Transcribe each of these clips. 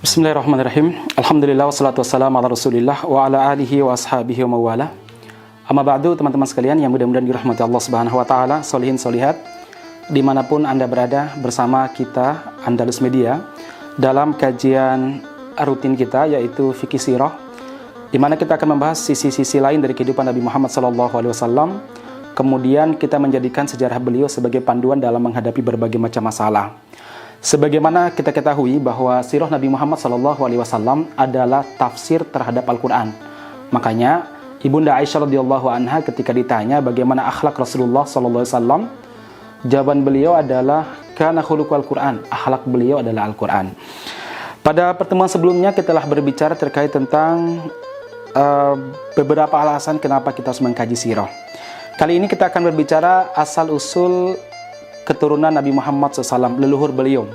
Bismillahirrahmanirrahim. Alhamdulillah wassalatu wassalamu ala Rasulillah wa ala alihi wa ashabihi wa mawala. Amma ba'du, teman-teman sekalian yang mudah-mudahan dirahmati Allah Subhanahu wa taala, solihin solihat dimanapun Anda berada bersama kita Andalus Media dalam kajian rutin kita yaitu Fikih Sirah, di mana kita akan membahas sisi-sisi lain dari kehidupan Nabi Muhammad SAW. Kemudian kita menjadikan sejarah beliau sebagai panduan dalam menghadapi berbagai macam masalah. Sebagaimana kita ketahui bahwa sirah Nabi Muhammad SAW adalah tafsir terhadap Al-Quran. Makanya Ibunda Aisyah radhiyallahu anha ketika ditanya bagaimana akhlak Rasulullah SAW, jawaban beliau adalah kana khuluqul Quran, akhlak beliau adalah Al-Quran. Pada pertemuan sebelumnya kita telah berbicara terkait tentang beberapa alasan kenapa kita harus mengkaji sirah. Kali ini kita akan berbicara asal-usul keturunan Nabi Muhammad SAW, leluhur beliau.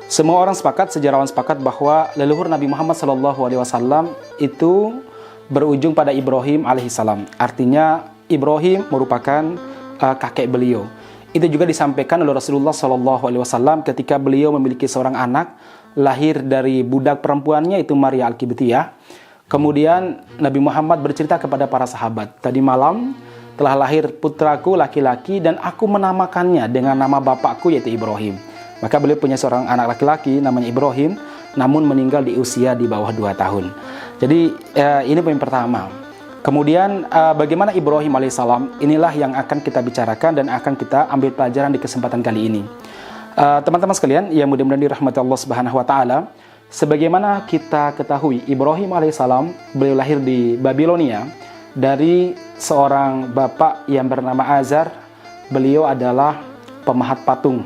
Semua orang sepakat, sejarawan sepakat bahwa leluhur Nabi Muhammad SAW itu berujung pada Ibrahim alaihissalam. Artinya Ibrahim merupakan kakek beliau. Itu juga disampaikan oleh Rasulullah SAW ketika beliau memiliki seorang anak lahir dari budak perempuannya itu Maria Al-Qibtiyah. Kemudian Nabi Muhammad bercerita kepada para sahabat, tadi malam telah lahir putraku laki-laki dan aku menamakannya dengan nama bapakku yaitu Ibrahim. Maka beliau punya seorang anak laki-laki namanya Ibrahim, namun meninggal di usia di bawah 2 tahun. Jadi ini poin pertama. Kemudian bagaimana Ibrahim alaihissalam, inilah yang akan kita bicarakan dan akan kita ambil pelajaran di kesempatan kali ini. Teman-teman sekalian yang mudah-mudahan dirahmati Allah Subhanahu wa taala, sebagaimana kita ketahui Ibrahim alaihissalam beliau lahir di Babilonia dari seorang bapak yang bernama Azar. Beliau adalah pemahat patung.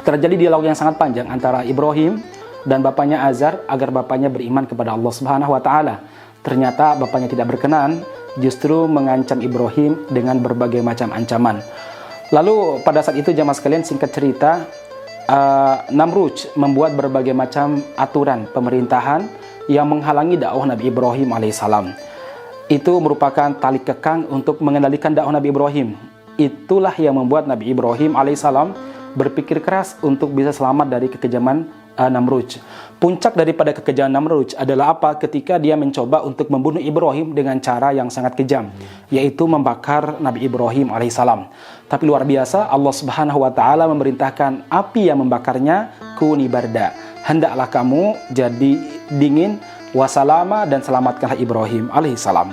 Terjadi dialog yang sangat panjang antara Ibrahim dan bapaknya Azar agar bapaknya beriman kepada Allah Subhanahu wa taala. Ternyata bapaknya tidak berkenan, justru mengancam Ibrahim dengan berbagai macam ancaman. Lalu pada saat itu jamaah sekalian, singkat cerita, Namrud membuat berbagai macam aturan pemerintahan yang menghalangi dakwah Nabi Ibrahim alaihissalam. Itu merupakan tali kekang untuk mengendalikan dakwah Nabi Ibrahim. Itulah yang membuat Nabi Ibrahim alaihissalam berpikir keras untuk bisa selamat dari kekejaman Namrud. Puncak daripada kekejaman Namrud adalah apa? Ketika dia mencoba untuk membunuh Ibrahim dengan cara yang sangat kejam, yaitu membakar Nabi Ibrahim alaihissalam. Tapi luar biasa, Allah Subhanahu wa taala memerintahkan api yang membakarnya, kuni barda, hendaklah kamu jadi dingin, wasalama, dan selamatkanlah Ibrahim alaihissalam.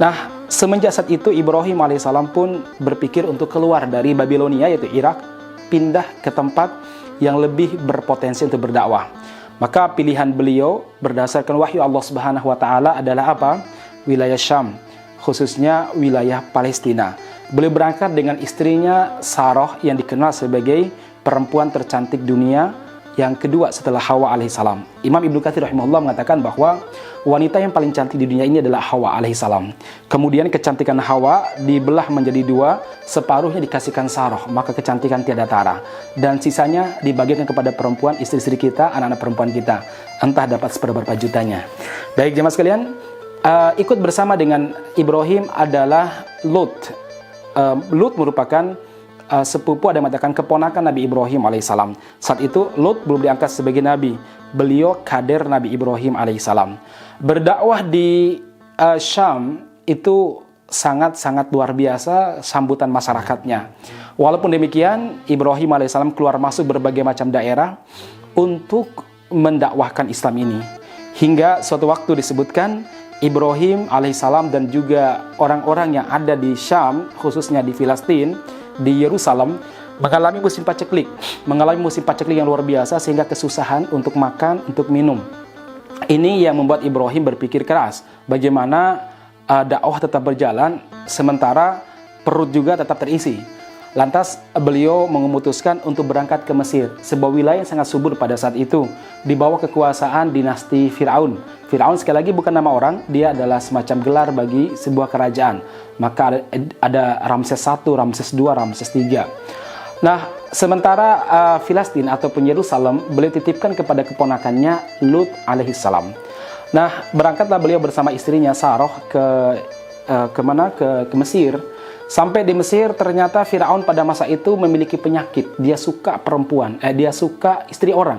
Nah, semenjak saat itu Ibrahim alaihissalam pun berpikir untuk keluar dari Babilonia yaitu Irak, pindah ke tempat yang lebih berpotensi untuk berdakwah. Maka pilihan beliau berdasarkan wahyu Allah Subhanahu wa taala adalah apa? Wilayah Syam, khususnya wilayah Palestina. Beliau berangkat dengan istrinya Sarah yang dikenal sebagai perempuan tercantik dunia yang kedua setelah Hawa alaihissalam. Imam Ibnu Katsir rahimahullah mengatakan bahwa wanita yang paling cantik di dunia ini adalah Hawa alaihissalam. Kemudian kecantikan Hawa dibelah menjadi 2, separuhnya dikasihkan Sarah, maka kecantikan tiada tara. Dan sisanya dibagikan kepada perempuan, istri-istri kita, anak-anak perempuan kita. Entah dapat seberapa jutanya. Baik jemaah sekalian, ikut bersama dengan Ibrahim adalah Lut. Lut merupakan sepupu, ada yang mengatakan keponakan Nabi Ibrahim alaihissalam. Saat itu Lut belum diangkat sebagai nabi. Beliau kader Nabi Ibrahim alaihissalam. Berdakwah di Syam itu sangat-sangat luar biasa sambutan masyarakatnya. Walaupun demikian, Ibrahim alaihissalam keluar masuk berbagai macam daerah untuk mendakwahkan Islam ini. Hingga suatu waktu disebutkan Ibrahim alaihissalam dan juga orang-orang yang ada di Syam, khususnya di Filistin, di Yerusalem, mengalami musim paceklik yang luar biasa sehingga kesusahan untuk makan, untuk minum. Ini yang membuat Ibrahim berpikir keras bagaimana dakwah tetap berjalan sementara perut juga tetap terisi. Lantas beliau memutuskan untuk berangkat ke Mesir, sebuah wilayah yang sangat subur pada saat itu, di bawah kekuasaan dinasti Firaun. Firaun sekali lagi bukan nama orang, dia adalah semacam gelar bagi sebuah kerajaan. Maka ada Ramses I, Ramses II, Ramses III. Nah, sementara Filistin ataupun Yerusalem beliau titipkan kepada keponakannya Lut alaihissalam. Nah, berangkatlah beliau bersama istrinya Sarah ke Mesir. Sampai di Mesir ternyata Firaun pada masa itu memiliki penyakit. Dia suka perempuan, dia suka istri orang.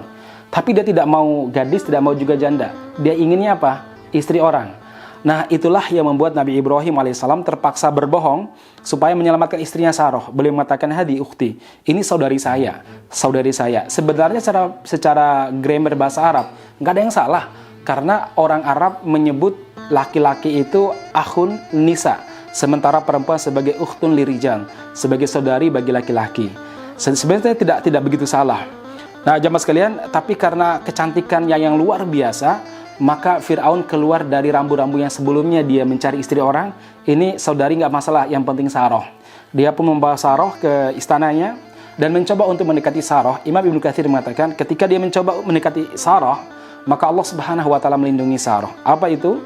Tapi dia tidak mau gadis, tidak mau juga janda. Dia inginnya apa? Istri orang. Nah, itulah yang membuat Nabi Ibrahim alaihissalam terpaksa berbohong supaya menyelamatkan istrinya Saroh. Beliau mengatakan, hadi ukhti, ini saudari saya, saudari saya. Sebenarnya secara grammar bahasa Arab nggak ada yang salah, karena orang Arab menyebut laki-laki itu akhun nisa, sementara perempuan sebagai ukhtun lirijal, sebagai saudari bagi laki-laki. Sebenarnya tidak begitu salah. Nah, jamaah sekalian, tapi karena kecantikannya yang luar biasa, maka Fir'aun keluar dari rambu-rambu yang sebelumnya dia mencari istri orang. Ini saudari nggak masalah, yang penting Saroh. Dia pun membawa Saroh ke istananya dan mencoba untuk mendekati Saroh. Imam Ibnu Katsir mengatakan ketika dia mencoba mendekati Saroh, maka Allah Subhanahu wa taala melindungi Saroh. Apa itu?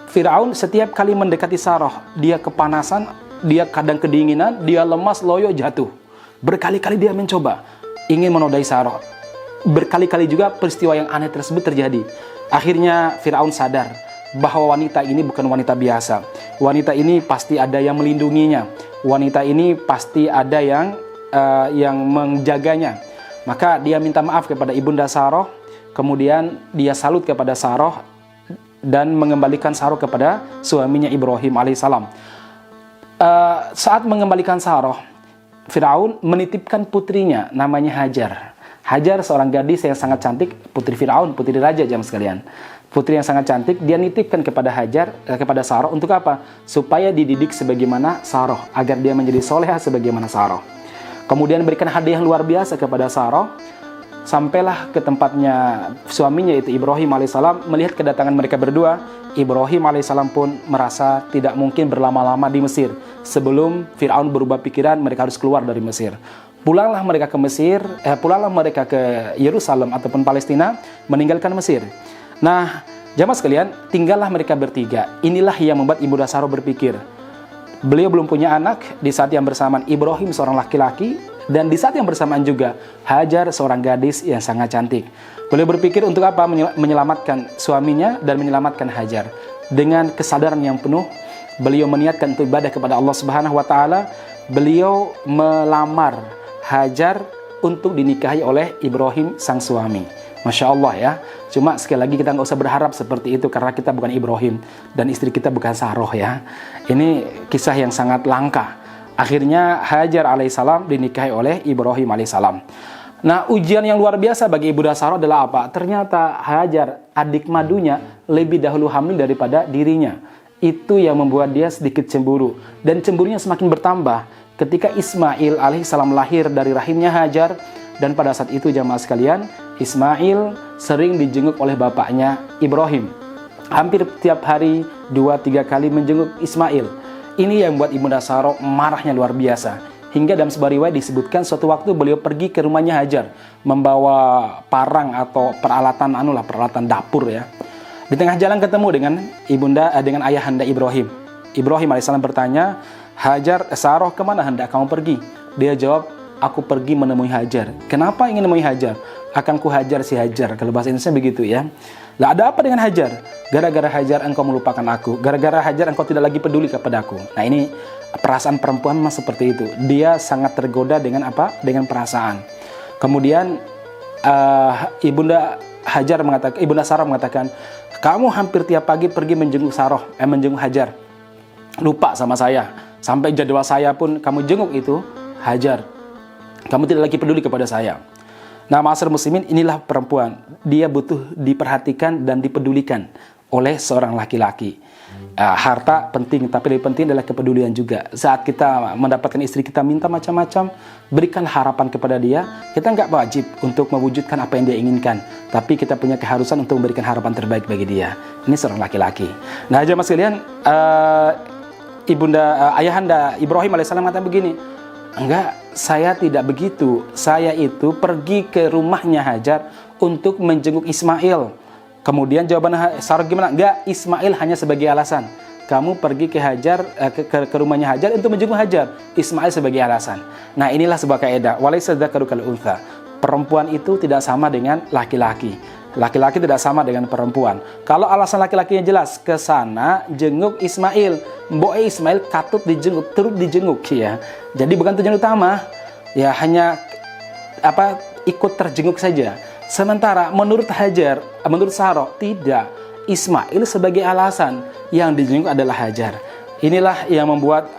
Fir'aun setiap kali mendekati Saroh, dia kepanasan, dia kadang kedinginan, dia lemas, loyo, jatuh. Berkali-kali dia mencoba ingin menodai Saroh. Berkali-kali juga peristiwa yang aneh tersebut terjadi. Akhirnya Fir'aun sadar bahwa wanita ini bukan wanita biasa. Wanita ini pasti ada yang melindunginya. Wanita ini pasti ada yang menjaganya. Maka dia minta maaf kepada ibunda Saroh. Kemudian dia salut kepada Saroh dan mengembalikan Saroh kepada suaminya Ibrahim alaihissalam. Saat mengembalikan Saroh, Fir'aun menitipkan putrinya namanya Hajar. Hajar seorang gadis yang sangat cantik, putri Fir'aun, putri raja jamaah sekalian. Putri yang sangat cantik, dia nitipkan kepada Hajar, kepada Saroh untuk apa? Supaya dididik sebagaimana Saroh, agar dia menjadi soleha sebagaimana Saroh. Kemudian berikan hadiah luar biasa kepada Saroh. Sampailah ke tempatnya suaminya yaitu Ibrahim alaihissalam. Melihat kedatangan mereka berdua, Ibrahim alaihissalam pun merasa tidak mungkin berlama-lama di Mesir. Sebelum Fir'aun berubah pikiran, mereka harus keluar dari Mesir. Pulanglah mereka ke Mesir, pulanglah mereka ke Yerusalem ataupun Palestina, meninggalkan Mesir. Nah, jamaah sekalian, tinggallah mereka bertiga. Inilah yang membuat Ibunda Saroh berpikir. Beliau belum punya anak, di saat yang bersamaan Ibrahim seorang laki-laki, dan di saat yang bersamaan juga Hajar seorang gadis yang sangat cantik. Beliau berpikir untuk apa? Menyelamatkan suaminya dan menyelamatkan Hajar. Dengan kesadaran yang penuh, beliau meniatkan untuk ibadah kepada Allah Subhanahu wa taala. Beliau melamar Hajar untuk dinikahi oleh Ibrahim sang suami. Masya Allah ya. Cuma sekali lagi kita nggak usah berharap seperti itu, karena kita bukan Ibrahim dan istri kita bukan Saroh ya. Ini kisah yang sangat langka. Akhirnya Hajar alaihissalam dinikahi oleh Ibrahim alaihissalam. Nah, ujian yang luar biasa bagi Ibunda Saroh adalah apa? Ternyata Hajar, adik madunya, lebih dahulu hamil daripada dirinya. Itu yang membuat dia sedikit cemburu, dan cemburunya semakin bertambah ketika Ismail alaihissalam lahir dari rahimnya Hajar. Dan pada saat itu jamaah sekalian, Ismail sering dijenguk oleh bapaknya Ibrahim. Hampir tiap hari 2-3 kali menjenguk Ismail. Ini yang membuat Ibunda Saroh marahnya luar biasa. Hingga dalam sebuah riwayat disebutkan suatu waktu beliau pergi ke rumahnya Hajar, membawa parang atau peralatan peralatan dapur ya. Di tengah jalan ketemu dengan ayahanda Ibrahim. Ibrahim alaihissalam bertanya, Hajar, Saroh, kemana hendak kamu pergi? Dia jawab, aku pergi menemui Hajar. Kenapa ingin menemui Hajar? Akan ku hajar si Hajar. Kalau bahasa Indonesia begitu ya. Lah, ada apa dengan Hajar? Gara-gara Hajar engkau melupakan aku. Gara-gara Hajar engkau tidak lagi peduli kepadaku. Nah, ini perasaan perempuan memang seperti itu. Dia sangat tergoda dengan apa? Dengan perasaan. Kemudian Ibunda Saroh mengatakan, kamu hampir tiap pagi pergi menjenguk Hajar. Lupa sama saya. Sampai jadwal saya pun kamu jenguk itu Hajar. Kamu tidak lagi peduli kepada saya. Nah, ma'asyiral muslimin, inilah perempuan. Dia butuh diperhatikan dan dipedulikan oleh seorang laki-laki. Harta penting, tapi lebih penting adalah kepedulian juga. Saat kita mendapatkan istri kita minta macam-macam, berikan harapan kepada dia. Kita nggak wajib untuk mewujudkan apa yang dia inginkan, tapi kita punya keharusan untuk memberikan harapan terbaik bagi dia. Ini seorang laki-laki. Nah, jemaah sekalian, ayahanda Ibrahim alaihissalam mengatakan begini, enggak, saya tidak begitu. Saya itu pergi ke rumahnya Hajar untuk menjenguk Ismail. Kemudian jawaban Saroh gimana? Enggak, Ismail hanya sebagai alasan. Kamu pergi ke Hajar, ke rumahnya Hajar untuk menjenguk Hajar. Ismail sebagai alasan. Nah, inilah sebuah kaidah. Walaysa dzakaru kal untha. Perempuan itu tidak sama dengan laki-laki. Laki-laki tidak sama dengan perempuan. Kalau alasan laki-lakinya jelas, ke sana jenguk Ismail. Mbok Ismail katut dijenguk, turut dijenguk ya. Jadi bukan tujuan utama. Ya hanya ikut terjenguk saja. Sementara menurut Sarah tidak. Ismail sebagai alasan, yang dijunjung adalah Hajar. Inilah yang membuat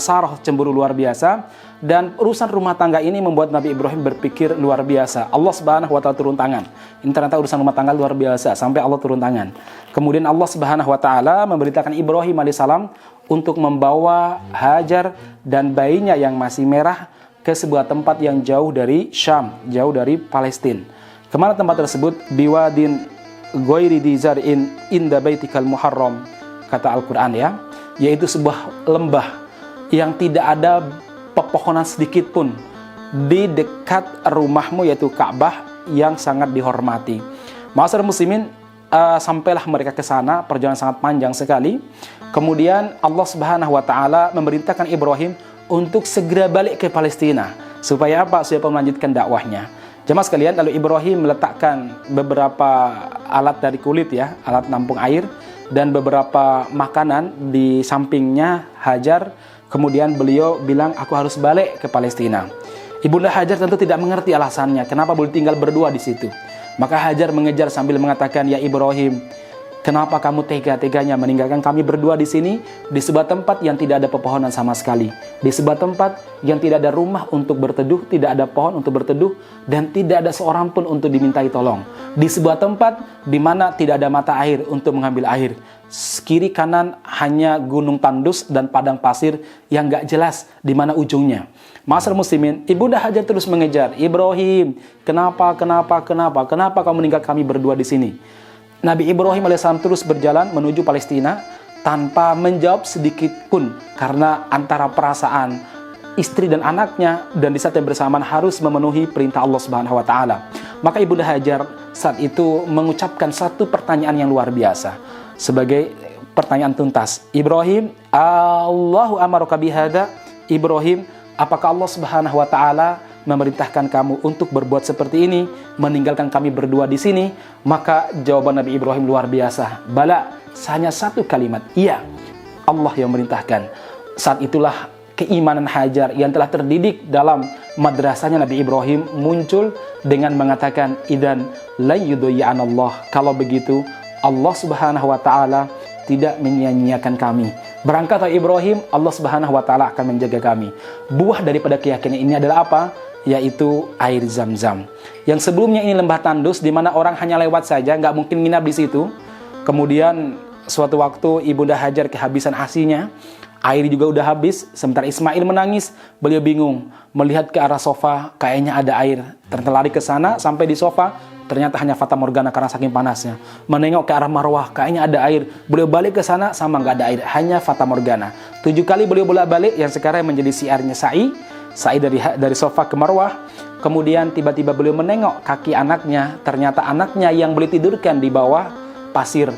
Sarah cemburu luar biasa, dan urusan rumah tangga ini membuat Nabi Ibrahim berpikir luar biasa. Allah Subhanahu wa taala turun tangan. Ini ternyata urusan rumah tangga luar biasa sampai Allah turun tangan. Kemudian Allah Subhanahu wa taala memerintahkan Ibrahim alaihissalam untuk membawa Hajar dan bayinya yang masih merah ke sebuah tempat yang jauh dari Syam, jauh dari Palestina. Kemana tempat tersebut? Biwadin ghairi dzi zar'in inda baitikal muharram, kata Al-Qur'an ya, yaitu sebuah lembah yang tidak ada pepohonan sedikit pun di dekat rumahmu, yaitu Ka'bah yang sangat dihormati. Ma'asyiral muslimin, sampailah mereka ke sana, perjalanan sangat panjang sekali. Kemudian Allah Subhanahu wa taala memerintahkan Ibrahim untuk segera balik ke Palestina. Supaya apa? Supaya melanjutkan dakwahnya. Jemaah sekalian, lalu Ibrahim meletakkan beberapa alat dari kulit ya, alat nampung air, dan beberapa makanan di sampingnya Hajar. Kemudian beliau bilang, aku harus balik ke Palestina. Ibunda Hajar tentu tidak mengerti alasannya, kenapa boleh tinggal berdua di situ. Maka Hajar mengejar sambil mengatakan, ya Ibrahim, kenapa kamu tega-teganya meninggalkan kami berdua di sini, di sebuah tempat yang tidak ada pepohonan sama sekali, di sebuah tempat yang tidak ada rumah untuk berteduh, tidak ada pohon untuk berteduh, dan tidak ada seorang pun untuk dimintai tolong, di sebuah tempat di mana tidak ada mata air untuk mengambil air. Kiri kanan hanya gunung tandus dan padang pasir yang gak jelas di mana ujungnya. Ma'asyiral muslimin, Ibunda Hajar terus mengejar, Ibrahim, kenapa kamu meninggal kami berdua di sini? Nabi Ibrahim alaihissalam terus berjalan menuju Palestina tanpa menjawab sedikit pun, karena antara perasaan istri dan anaknya, dan di saat yang bersamaan harus memenuhi perintah Allah Subhanahu wa taala. Maka Ibunda Hajar saat itu mengucapkan satu pertanyaan yang luar biasa sebagai pertanyaan tuntas. Ibrahim, Allahu amaraka bihada? Ibrahim, apakah Allah Subhanahu wa taala memerintahkan kamu untuk berbuat seperti ini, meninggalkan kami berdua di sini? Maka jawaban Nabi Ibrahim luar biasa. Bala, hanya satu kalimat, iya, Allah yang memerintahkan. Saat itulah keimanan Hajar yang telah terdidik dalam madrasahnya Nabi Ibrahim muncul dengan mengatakan, idzan la yudhi'anallah. Kalau begitu, Allah Subhanahu wa taala tidak menyia-nyiakan kami. Berangkatlah Ibrahim, Allah Subhanahu wa taala akan menjaga kami. Buah daripada keyakinan ini adalah apa? Yaitu air Zam-Zam. Yang sebelumnya ini lembah tandus di mana orang hanya lewat saja, nggak mungkin nginap di situ. Kemudian suatu waktu Ibunda Hajar kehabisan ASI-nya, air juga udah habis. Sementara Ismail menangis, beliau bingung melihat ke arah sofa, kayaknya ada air. Ternyata lari ke sana, sampai di sofa, ternyata hanya fata morgana karena saking panasnya. Menengok ke arah marwah, kayaknya ada air. Beliau balik ke sana, sama nggak ada air, hanya fata morgana. 7 kali beliau bolak-balik, yang sekarang menjadi siarnya sa'i dari sofa ke marwah. Kemudian tiba-tiba beliau menengok kaki anaknya, ternyata anaknya yang beliau tidurkan di bawah pasir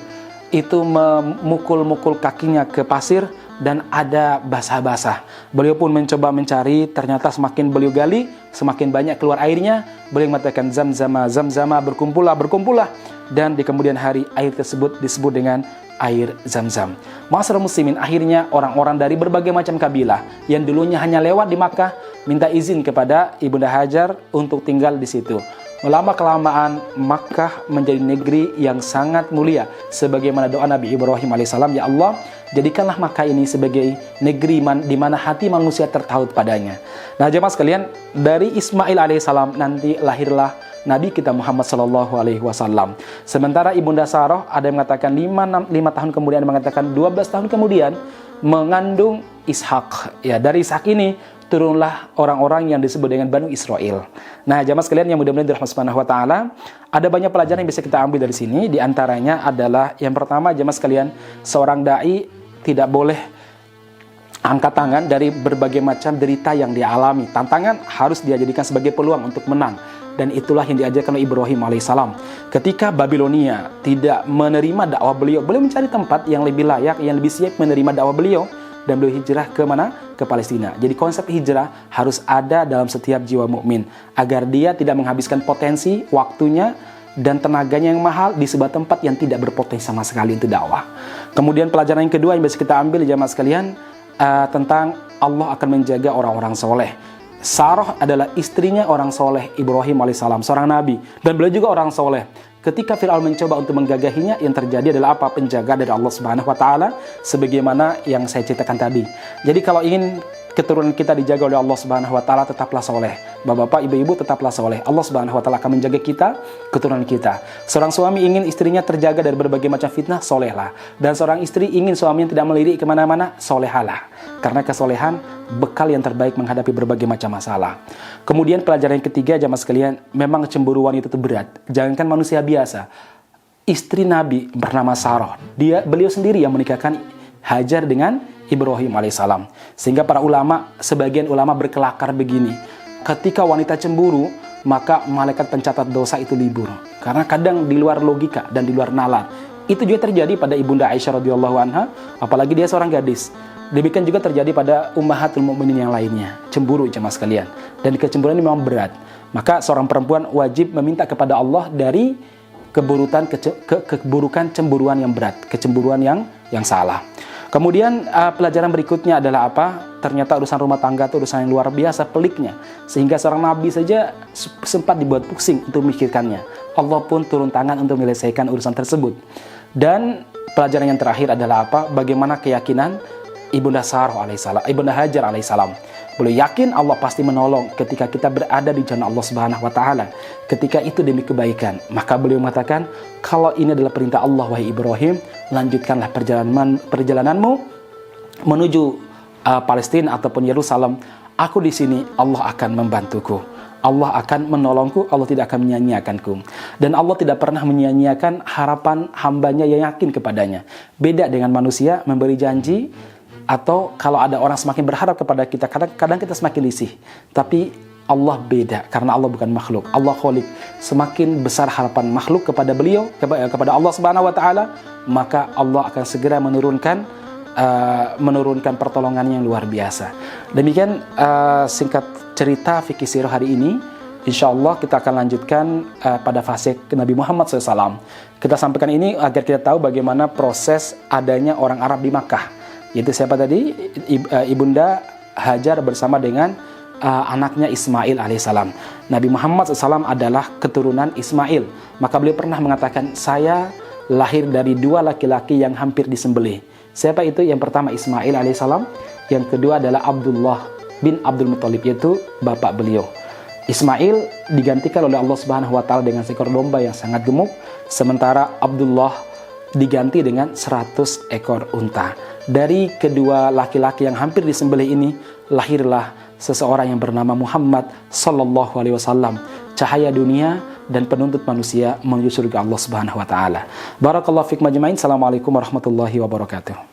itu memukul-mukul kakinya ke pasir dan ada basah-basah. Beliau pun mencoba mencari, ternyata semakin beliau gali, semakin banyak keluar airnya. Beliau mengatakan Zam-Zama, berkumpullah. Dan di kemudian hari air tersebut disebut dengan air Zam-Zam. Ma'asyiral muslimin, akhirnya orang-orang dari berbagai macam kabilah yang dulunya hanya lewat di Makkah minta izin kepada Ibunda Hajar untuk tinggal di situ. Lama-kelamaan Makkah menjadi negeri yang sangat mulia, sebagaimana doa Nabi Ibrahim alaihissalam, ya Allah, jadikanlah Makkah ini sebagai negeri di mana hati manusia tertaut padanya. Nah jemaah sekalian, dari Ismail alaihissalam nanti lahirlah Nabi kita Muhammad sallallahu alaihi wasallam. Sementara Ibunda Sarah ada yang mengatakan 5 tahun kemudian, mengatakan 12 tahun kemudian mengandung Ishak. Ya, dari Ishak ini turunlah orang-orang yang disebut dengan Banu Israel. Nah, jamaah sekalian yang mudah-mudahan dirahmati Subhanahu wa taala, ada banyak pelajaran yang bisa kita ambil dari sini. Di antaranya adalah yang pertama, jamaah sekalian, seorang dai tidak boleh angkat tangan dari berbagai macam derita yang dia alami. Tantangan harus dia jadikan sebagai peluang untuk menang. Dan itulah yang diajarkan oleh Ibrahim alaihissalam. Ketika Babilonia tidak menerima dakwah beliau, beliau mencari tempat yang lebih layak, yang lebih siap menerima dakwah beliau, dan beliau hijrah ke mana? Ke Palestina. Jadi konsep hijrah harus ada dalam setiap jiwa mukmin agar dia tidak menghabiskan potensi, waktunya, dan tenaganya yang mahal di sebuah tempat yang tidak berpotensi sama sekali untuk dakwah. Kemudian pelajaran yang kedua yang bisa kita ambil, jamaah sekalian, tentang Allah akan menjaga orang-orang soleh. Sarah adalah istrinya orang soleh Ibrahim alaihissalam, seorang nabi, dan beliau juga orang soleh. Ketika Fir'aun mencoba untuk menggagahinya, yang terjadi adalah apa? Penjaga dari Allah Subhanahu wa Ta'ala, sebagaimana yang saya ceritakan tadi. Jadi kalau ingin keturunan kita dijaga oleh Allah Subhanahu wa Ta'ala, tetaplah soleh. Bapak-bapak, ibu-ibu, tetaplah soleh. Allah Subhanahu wa Ta'ala akan menjaga kita, keturunan kita. Seorang suami ingin istrinya terjaga dari berbagai macam fitnah, solehlah. Dan seorang istri ingin suaminya tidak melirik kemana-mana, solehalah. Karena kesolehan bekal yang terbaik menghadapi berbagai macam masalah. Kemudian pelajaran yang ketiga, jamaah sekalian, memang kecemburuan itu berat. Jangankan manusia biasa, istri Nabi bernama Sarah, beliau sendiri yang menikahkan Hajar dengan Ibrahim alaihissalam. Sehingga para ulama, sebagian ulama berkelakar begini, ketika wanita cemburu, maka malaikat pencatat dosa itu libur. Karena kadang di luar logika dan di luar nalar. Itu juga terjadi pada Ibunda Aisyah radhiyallahu anha, apalagi dia seorang gadis. Demikian juga terjadi pada ummahatul mukminin yang lainnya. Cemburu, jemaah sekalian. Dan kecemburuan ini memang berat. Maka seorang perempuan wajib meminta kepada Allah dari keburukan cemburuan yang berat, kecemburuan yang salah. Kemudian pelajaran berikutnya adalah apa? Ternyata urusan rumah tangga itu urusan yang luar biasa peliknya. Sehingga seorang nabi saja sempat dibuat pusing untuk memikirkannya. Allah pun turun tangan untuk menyelesaikan urusan tersebut. Dan pelajaran yang terakhir adalah apa? Bagaimana keyakinan Ibunda Sarah alaihissalam, Ibunda Hajar alaihissalam. Beliau yakin Allah pasti menolong ketika kita berada di jalan Allah Subhanahu wa Ta'ala. Ketika itu demi kebaikan. Maka beliau mengatakan, kalau ini adalah perintah Allah, wahai Ibrahim, lanjutkanlah perjalananmu menuju Palestina ataupun Yerusalem. Aku di sini, Allah akan membantuku. Allah akan menolongku, Allah tidak akan menyia-nyiakanku. Dan Allah tidak pernah menyia-nyiakan harapan hambanya yang yakin kepadanya. Beda dengan manusia memberi janji, atau kalau ada orang semakin berharap kepada kita, kadang kita semakin risih. Tapi Allah beda, karena Allah bukan makhluk. Allah Khaliq. Semakin besar harapan makhluk kepada beliau, kepada Allah Subhanahu wa Ta'ala, maka Allah akan segera menurunkan pertolongan yang luar biasa. Demikian singkat cerita fikih sirah hari ini. Insya Allah kita akan lanjutkan pada fase Nabi Muhammad SAW. Kita sampaikan ini agar kita tahu bagaimana proses adanya orang Arab di Makkah. Yaitu siapa tadi? Ibunda Hajar bersama dengan anaknya Ismail alaihissalam. Nabi Muhammad SAW adalah keturunan Ismail. Maka beliau pernah mengatakan, saya lahir dari dua laki-laki yang hampir disembelih. Siapa itu? Yang pertama Ismail alaihissalam, yang kedua adalah Abdullah bin Abdul Muttalib, yaitu bapak beliau. Ismail digantikan oleh Allah Subhanahu wa Ta'ala dengan seekor domba yang sangat gemuk, sementara Abdullah diganti dengan 100 ekor unta. Dari kedua laki-laki yang hampir disembelih ini, lahirlah seseorang yang bernama Muhammad sallallahu alaihi wasallam, cahaya dunia dan penuntut manusia menuju surga Allah Subhanahu wa Ta'ala. Barakallahu fikum ajmain. Assalamualaikum warahmatullahi wabarakatuh.